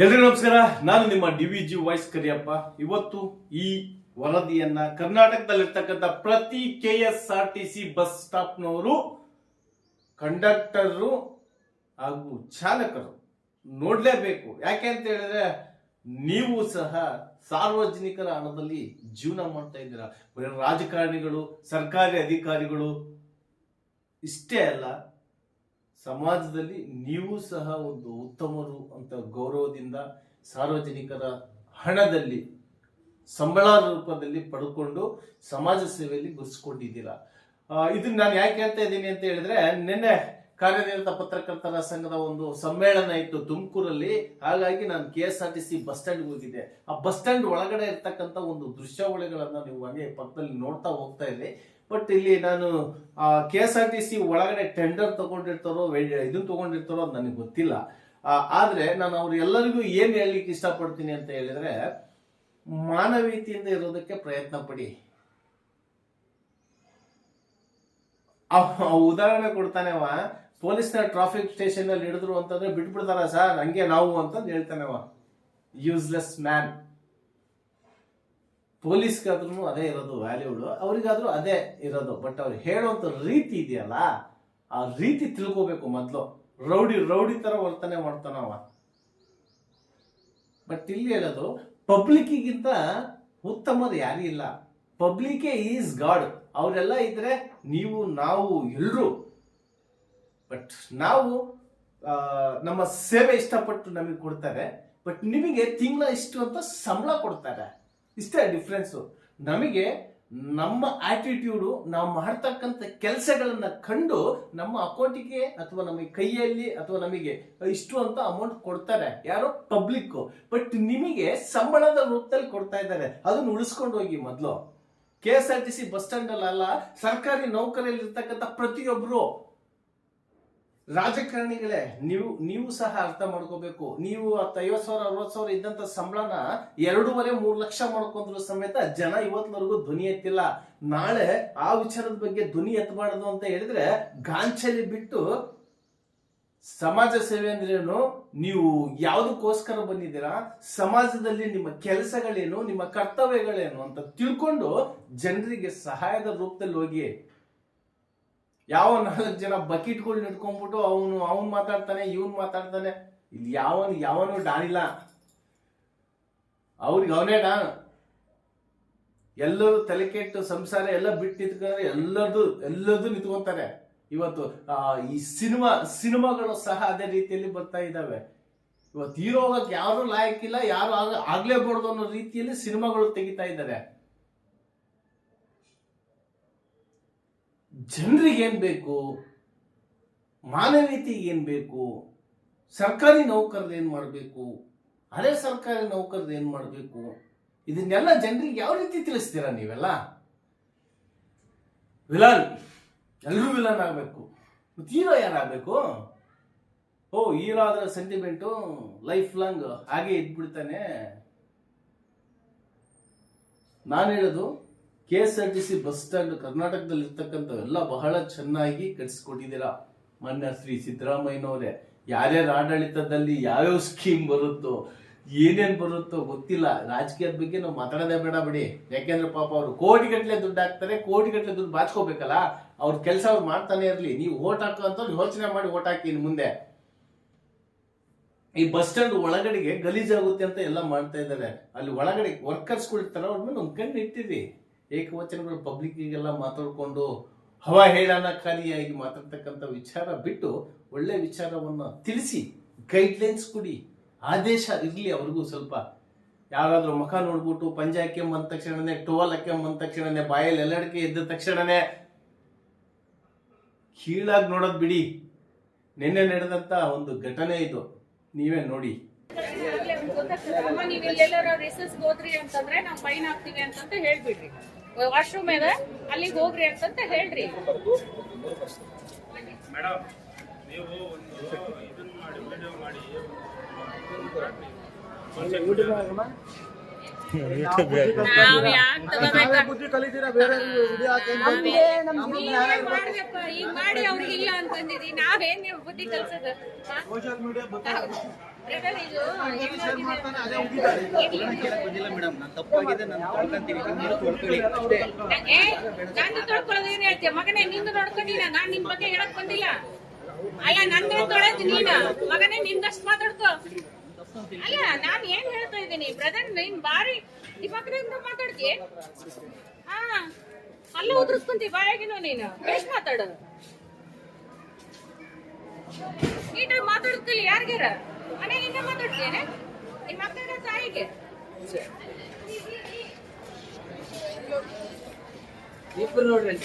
ಎಲ್ರಿಗೂ ನಮಸ್ಕಾರ. ನಾನು ನಿಮ್ಮ ಡಿವಿಜಿ ವಾಯ್ಸ್ ಕರಿಯಪ್ಪ. ಇವತ್ತು ಈ ವರದಿಯನ್ನ ಕರ್ನಾಟಕದಲ್ಲಿರ್ತಕ್ಕಂಥ ಪ್ರತಿ KSRTC ಬಸ್ ಸ್ಟಾಪ್ನವರು, ಕಂಡಕ್ಟರು ಹಾಗೂ ಚಾಲಕರು ನೋಡ್ಲೇಬೇಕು. ಯಾಕೆ ಅಂತ ಹೇಳಿದ್ರೆ ನೀವು ಸಹ ಸಾರ್ವಜನಿಕರ ಹಣದಲ್ಲಿ ಜೀವನ ಮಾಡ್ತಾ ಇದ್ದೀರಾ. ಬರೀ ರಾಜಕಾರಣಿಗಳು, ಸರ್ಕಾರಿ ಅಧಿಕಾರಿಗಳು ಇಷ್ಟೇ ಅಲ್ಲ, ಸಮಾಜದಲ್ಲಿ ನೀವು ಸಹ ಒಂದು ಉತ್ತಮರು ಅಂತ ಗೌರವದಿಂದ ಸಾರ್ವಜನಿಕರ ಹಣದಲ್ಲಿ ಸಂಬಳ ರೂಪದಲ್ಲಿ ಪಡ್ಕೊಂಡು ಸಮಾಜ ಸೇವೆಯಲ್ಲಿ ಗುರುತಿಸಿಕೊಂಡಿದ್ದೀರಾ. ಇದನ್ನ ನಾನು ಯಾಕೆ ಹೇಳ್ತಾ ಇದ್ದೀನಿ ಅಂತ ಹೇಳಿದ್ರೆ, ನಿನ್ನೆ ಕಾರ್ಯನಿರತ ಪತ್ರಕರ್ತರ ಸಂಘದ ಒಂದು ಸಮ್ಮೇಳನ ಇತ್ತು ತುಮಕೂರಲ್ಲಿ. ಹಾಗಾಗಿ ನಾನು KSRTC ಬಸ್ ಸ್ಟ್ಯಾಂಡ್ ಹೋಗಿದ್ದೆ. ಆ ಬಸ್ ಸ್ಟ್ಯಾಂಡ್ ಒಳಗಡೆ ಇರ್ತಕ್ಕಂಥ ಒಂದು ದೃಶ್ಯಾವಳಿಗಳನ್ನ ನೀವು ಹಂಗೆ ಪಕ್ಕದಲ್ಲಿ ನೋಡ್ತಾ ಹೋಗ್ತಾ ಇದ್ದೆ. ಬಟ್ ಇಲ್ಲಿ ನಾನು KSRTC ಒಳಗಡೆ ಟೆಂಡರ್ ತಗೊಂಡಿರ್ತಾರೋ ಇದನ್ನ ತಗೊಂಡಿರ್ತಾರೋ ಅದು ನನಗೆ ಗೊತ್ತಿಲ್ಲ. ಆದ್ರೆ ನಾನು ಅವ್ರು ಎಲ್ಲರಿಗೂ ಏನ್ ಹೇಳಲಿಕ್ಕೆ ಇಷ್ಟಪಡ್ತೀನಿ ಅಂತ ಹೇಳಿದ್ರೆ, ಮಾನವೀಯತೆಯಿಂದ ಇರೋದಕ್ಕೆ ಪ್ರಯತ್ನ ಪಡಿ. ಉದಾಹರಣೆ ಕೊಡ್ತಾನೆವ, ಪೊಲೀಸ್ನ ಟ್ರಾಫಿಕ್ ಸ್ಟೇಷನ್ ಅಲ್ಲಿ ಹಿಡಿದ್ರು ಅಂತಂದ್ರೆ ಬಿಟ್ಬಿಡ್ತಾರ ಸರ್, ಹಂಗೆ ನಾವು ಅಂತಂದು ಹೇಳ್ತಾನೆವ. Useless man. ಪೊಲೀಸ್ಗಾದ್ರೂ ಅದೇ ಇರೋದು ವ್ಯಾಲ್ಯೂಡ್, ಅವ್ರಿಗಾದ್ರೂ ಅದೇ ಇರೋದು. ಬಟ್ ಅವ್ರು ಹೇಳುವಂತ ರೀತಿ ಇದೆಯಲ್ಲ, ಆ ರೀತಿ ತಿಳ್ಕೋಬೇಕು ಮೊದ್ಲು. ರೌಡಿ ತರ ವರ್ತನೆ ಮಾಡ್ತಾನವ. ಬಟ್ ಇಲ್ಲಿ ಹೇಳೋದು, ಪಬ್ಲಿಕ್ಗಿಂತ ಉತ್ತಮರು ಯಾರು ಇಲ್ಲ. Public is god. ಅವರೆಲ್ಲ ಇದ್ರೆ ನೀವು ನಾವು ಎಲ್ರು. ಬಟ್ ನಾವು ನಮ್ಮ ಸೇವೆ ಇಷ್ಟಪಟ್ಟು ನಮಗೆ ಕೊಡ್ತಾರೆ. ಬಟ್ ನಿಮಗೆ ತಿಂಗಳ ಇಷ್ಟು ಅಂತ ಸಂಬಳ ಕೊಡ್ತಾರೆ. ಇಷ್ಟೇ ಡಿಫ್ರೆನ್ಸು. ನಮಗೆ ನಮ್ಮ ಆಟಿಟ್ಯೂಡು, ನಾವು ಮಾಡ್ತಕ್ಕಂಥ ಕೆಲಸಗಳನ್ನ ಕಂಡು ನಮ್ಮ ಅಕೌಂಟಿಗೆ ಅಥವಾ ನಮಗೆ ಕೈಯಲ್ಲಿ ಅಥವಾ ನಮಗೆ ಇಷ್ಟು ಅಂತ ಅಮೌಂಟ್ ಕೊಡ್ತಾರೆ. ಯಾರು? ಪಬ್ಲಿಕ್. ಬಟ್ ನಿಮಗೆ ಸಂಬಳದ ರೂಪದಲ್ಲಿ ಕೊಡ್ತಾ ಇದ್ದಾರೆ. ಅದನ್ನ ಉಳಿಸ್ಕೊಂಡು ಹೋಗಿ ಮೊದಲು. KSRTC ಬಸ್ ಸ್ಟ್ಯಾಂಡ್ ಅಲ್ಲ, ಸರ್ಕಾರಿ ನೌಕರಿಯಲ್ಲಿ ಇರ್ತಕ್ಕಂಥ ಪ್ರತಿಯೊಬ್ರು ರಾಜಕಾರಣಿಗಳೇ, ನೀವು ಸಹ ಅರ್ಥ ಮಾಡ್ಕೋಬೇಕು. ನೀವು 50,000 60,000 ಇದ್ದಂತ ಸಂಬಳನ 2.5-3 ಲಕ್ಷ ಮಾಡ್ಕೊಂಡ್ರು ಸಮೇತ ಜನ ಇವತ್ತಿನವರೆಗೂ ಧ್ವನಿ ಎತ್ತಿಲ್ಲ. ನಾಳೆ ಆ ವಿಚಾರದ ಬಗ್ಗೆ ಧ್ವನಿ ಎತ್ತಬಾರದು ಅಂತ ಹೇಳಿದ್ರೆ ಗಾಂಚಲಿ ಬಿಟ್ಟು, ಸಮಾಜ ಸೇವೆ ಅಂದ್ರೇನು, ನೀವು ಯಾವುದಕ್ಕೋಸ್ಕರ ಬಂದಿದ್ದೀರಾ, ಸಮಾಜದಲ್ಲಿ ನಿಮ್ಮ ಕೆಲಸಗಳೇನು, ನಿಮ್ಮ ಕರ್ತವ್ಯಗಳೇನು ಅಂತ ತಿಳ್ಕೊಂಡು ಜನರಿಗೆ ಸಹಾಯದ ರೂಪದಲ್ಲಿ ಹೋಗಿ. ಯಾವ 4 ಜನ ಬಕೆಟ್ಗಳು ಇಟ್ಕೊಂಡ್ಬಿಟ್ಟು ಅವನು ಮಾತಾಡ್ತಾನೆ, ಇವನ್ ಮಾತಾಡ್ತಾನೆ, ಇಲ್ಲಿ ಯಾವನು ಡಾನಿಲ್ಲ. ಅವ್ರಿಗೆ ಅವನೇ ಡಾನ್. ಎಲ್ಲರೂ ತಲೆ ಕೆಟ್ಟು ಸಂಸಾರ ಎಲ್ಲ ಬಿಟ್ಟು ನಿಂತ್ಕೊಂಡ್ರೆ ಎಲ್ಲದೂ ನಿಂತ್ಕೊಂತಾರೆ. ಇವತ್ತು ಈ ಸಿನಿಮಾಗಳು ಸಹ ಅದೇ ರೀತಿಯಲ್ಲಿ ಬರ್ತಾ ಇದ್ದಾವೆ. ಇವತ್ತು ಹೀರೋ ಹೋಗಕ್ಕೆ ಯಾರು ಲಾಯಕ್ಕಿಲ್ಲ, ಯಾರು ಆಗ್ಲೇಬಾರ್ದು ಅನ್ನೋ ರೀತಿಯಲ್ಲಿ ಸಿನಿಮಾಗಳು ತೆಗಿತಾ ಇದ್ದಾರೆ. ಜನರಿಗೆ ಏನ್ ಬೇಕು, ಮಾನವೀಯತೆಗೆ ಏನ್ ಬೇಕು, ಸರ್ಕಾರಿ ನೌಕರರು ಏನ್ ಮಾಡಬೇಕು, ಅರೆ ಸರ್ಕಾರಿ ನೌಕರರು ಏನ್ ಮಾಡಬೇಕು, ಇದನ್ನೆಲ್ಲ ಜನರಿಗೆ ಯಾವ ರೀತಿ ತಿಳಿಸ್ತೀರಾ ನೀವೆಲ್ಲ? ವಿಲನ್, ಎಲ್ಲರೂ ವಿಲನ್ ಆಗ್ಬೇಕು. ಹೀರೋ ಯಾರಾಗಬೇಕು? ಹೀರೋ ಆದ್ರೆ ಸೆಂಟಿಮೆಂಟು ಲೈಫ್ ಲಾಂಗ್ ಹಾಗೆ ಇದ್ಬಿಡ್ತಾನೆ. ನಾನು ಹೇಳೋದು, KSRTC ಬಸ್ ಸ್ಟ್ಯಾಂಡ್ ಕರ್ನಾಟಕದಲ್ಲಿ ಇರ್ತಕ್ಕಂಥ ಎಲ್ಲ ಬಹಳ ಚೆನ್ನಾಗಿ ಕಟ್ಸಿಕೊಟ್ಟಿದ್ದೀರಾ. ಮೊನ್ನೆ ಶ್ರೀ ಸಿದ್ದರಾಮಯ್ಯನವರೇ, ಯಾರ್ಯಾರ ಆಡಳಿತದಲ್ಲಿ ಯಾವ್ಯಾವ ಸ್ಕೀಮ್ ಬರುತ್ತೋ, ಏನೇನ್ ಬರುತ್ತೋ ಗೊತ್ತಿಲ್ಲ. ರಾಜಕೀಯದ ಬಗ್ಗೆ ನಾವು ಮಾತಾಡೋದೇ ಬೇಡ ಬಿಡಿ. ಯಾಕೆಂದ್ರೆ ಪಾಪ ಅವರು ಕೋಟಿಗಟ್ಟಲೆ ದುಡ್ಡು ಹಾಕ್ತಾರೆ, ಕೋಟಿಗಟ್ಟಲೆ ದುಡ್ಡು ಬಾಚ್ಕೋಬೇಕಲ್ಲ. ಅವ್ರ ಕೆಲಸ ಅವ್ರು ಮಾಡ್ತಾನೆ ಇರ್ಲಿ. ನೀವು ಓಟ್ ಹಾಕೋ ಅಂತ ಯೋಚನೆ ಮಾಡಿ ಓಟ್ ಹಾಕಿ. ಇನ್ನು ಮುಂದೆ ಈ ಬಸ್ ಸ್ಟ್ಯಾಂಡ್ ಒಳಗಡೆಗೆ ಗಲೀಜಾಗುತ್ತೆ ಅಂತ ಎಲ್ಲ ಮಾಡ್ತಾ ಇದ್ದಾರೆ. ಅಲ್ಲಿ ಒಳಗಡೆ ವರ್ಕರ್ಸ್ಗಳು ಇರ್ತಾರೆ, ಅವ್ರ ಮೇಲೆ ಒಂದು ಕಣ್ಣು ಇಟ್ಟಿರಿ. ಏಕವಚನಗಳು ಪಬ್ಲಿಕ್ಗೆಲ್ಲ ಮಾತಾಡ್ಕೊಂಡು ಹೇಳನಕಾರಿಯಾಗಿ ಮಾತಾಡ್ತಕ್ಕಂಥ ವಿಚಾರ ಬಿಟ್ಟು ಒಳ್ಳೆ ವಿಚಾರವನ್ನ ತಿಳಿಸಿ, ಗೈಡ್ಲೈನ್ಸ್ ಕೊಡಿ, ಆದೇಶ ಇರ್ಲಿ ಅವ್ರಿಗೂ ಸ್ವಲ್ಪ. ಯಾರಾದ್ರೂ ಮುಖ ನೋಡ್ಬಿಟ್ಟು ಪಂಜೆ ಹಾಕ್ಯಂಬಂದ ತಕ್ಷಣನೇ, ಟೋಲ್ ಹಾಕ್ಯಂಬಂದ ತಕ್ಷಣನೇ, ಬಾಯಲ್ಲಿ ಎಲ್ಲಡಿಕೆ ಎದ್ದ ತಕ್ಷಣನೇ ಕೀಳಾಗಿ ನೋಡೋದ್ ಬಿಡಿ. ನಿನ್ನೆ ನಡೆದಂತ ಒಂದು ಘಟನೆ ಇದು, ನೀವೇ ನೋಡಿ. ಹೋದ್ರಿ ಅಂತಂದ್ರೆ ನಾವು ಫೈನ್ ಹಾಕ್ತಿವಿ ಅಂತ ಹೇಳ್ಬಿಡ್ರಿ. ವಾಶ್ರೂಮ್ ಇದೆ, ಅಲ್ಲಿಗೆ ಹೋಗ್ರಿ ಅಂತಂತ ಹೇಳ್ರಿ. ಮೇಡಮ್, ನೀವು ಒಂದು ಇದನ್ನ ಮಾಡಿ, ವಿಡಿಯೋ ಮಾಡಿ ನಾವ್ ಯಾಕ್ ತಗೋಬೇಕಾ? ಬುದ್ಧಿ ಕಲಿತೀರಾ ಬೇರೆ ವಿಡಿಯೋ ಹಾಕಿ ನೀವೇ ಮಾಡ್ಬೇಕು. ಈಗ ಮಾಡಿ ಅವ್ರಿಗೆ ಇಲ್ಲ ಅಂತಂದಿರಿ, ನಾವೇನ್ ನೀವು ಬುದ್ಧಿ ಕಲ್ಸೋದು? ಹಾ? ಸೋಷಿಯಲ್ ಮೀಡಿಯಾ ಬ್ರದರ್, ಇದು ಶೇರ್ ಮಾಡ್ತಾನೆ ಅದೇ ಉಗಿತಾರೆ. ಬಂದಿಲ್ಲ ಮೇಡಮ್, ನಾನು ತಪ್ಪಾಗಿದೆ, ನಾನು ತೊಳ್ಕೊಂತೀನಿ, ನೀವು ತೊಳ್ಕೊಳ್ಳಿ ಅಷ್ಟೇ. ನಂದು ತೊಳ್ಕೊಳ್ಳೋದು ಏನ್ ಹೇಳ್ತೀಯ ಮಗನೇ? ನಿಂದು ನೋಡ್ಕೊಂಡಿಲ್ಲ, ನಾನ್ ನಿಮ್ ಬಗ್ಗೆ ಹೇಳಕ್ ಬಂದಿಲ್ಲ. ಅಲ್ಲ, ನಂದೇ ತೊಳೆದ್ ನೀನ ಮಗನೇ, ನಿಂದಷ್ಟು ಮಾತಾಡ್ಕೋ. ಅಲ್ಲ, ನಾನ್ ಏನ್ ಹೇಳ್ತಾ ಇದ್ದೀನಿ ಬ್ರದರ್, ನೀನ್ ಬಾರಿ ದಿಮಾಕದಿಂದ ಮಾತಾಡ್ತೀಯ. ಹಾ, ಅಲ್ಲ ಉದ್ರಸ್ಕೊಂತಿ ಬಾಯಾಗಿನೋ ನೀನು. ಎಷ್ಟು ಮಾತಾಡೋದು? ನೀಟಾಗಿ ಮಾತಾಡ್ತಿಲ್ಲ ಯಾರಿಗಾರ? ಮನೆಯಿಂದ ಮಾತಾಡ್ತೀಯೇನೆ ನಿಮ್ಮ ಅಕ್ಕನ ತಾಯಿಗೆ? ಇಬ್ರು ನೋಡ್ರಿ.